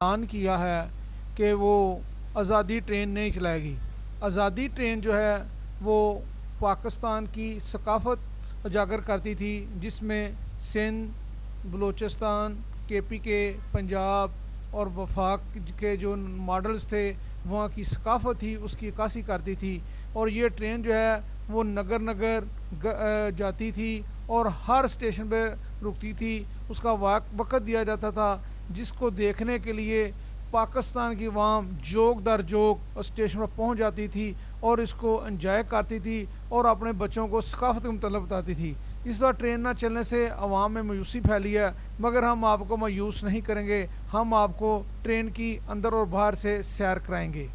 ऐलान किया है कि वो आज़ादी ट्रेन नहीं चलाएगी। आज़ादी ट्रेन जो है वो पाकिस्तान की सकाफ़त उजागर करती थी, जिसमें सिंध, बलूचिस्तान, KPK, पंजाब और वफाक के जो मॉडल्स थे, वहाँ की सकाफ़त थी, उसकी अक्कासी करती थी। और ये ट्रेन जो है वो नगर नगर जाती थी और हर स्टेशन पे रुकती थी। उसका वक्त दिया जाता था, जिसको देखने के लिए पाकिस्तान की अवाम जोक दर जोक स्टेशन पर पहुंच जाती थी और इसको एंजॉय करती थी और अपने बच्चों को सकाफत के मतलब बताती थी। इस बार ट्रेन ना चलने से अवाम में मायूसी फैली है, मगर हम आपको मायूस नहीं करेंगे। हम आपको ट्रेन की अंदर और बाहर से सैर कराएंगे।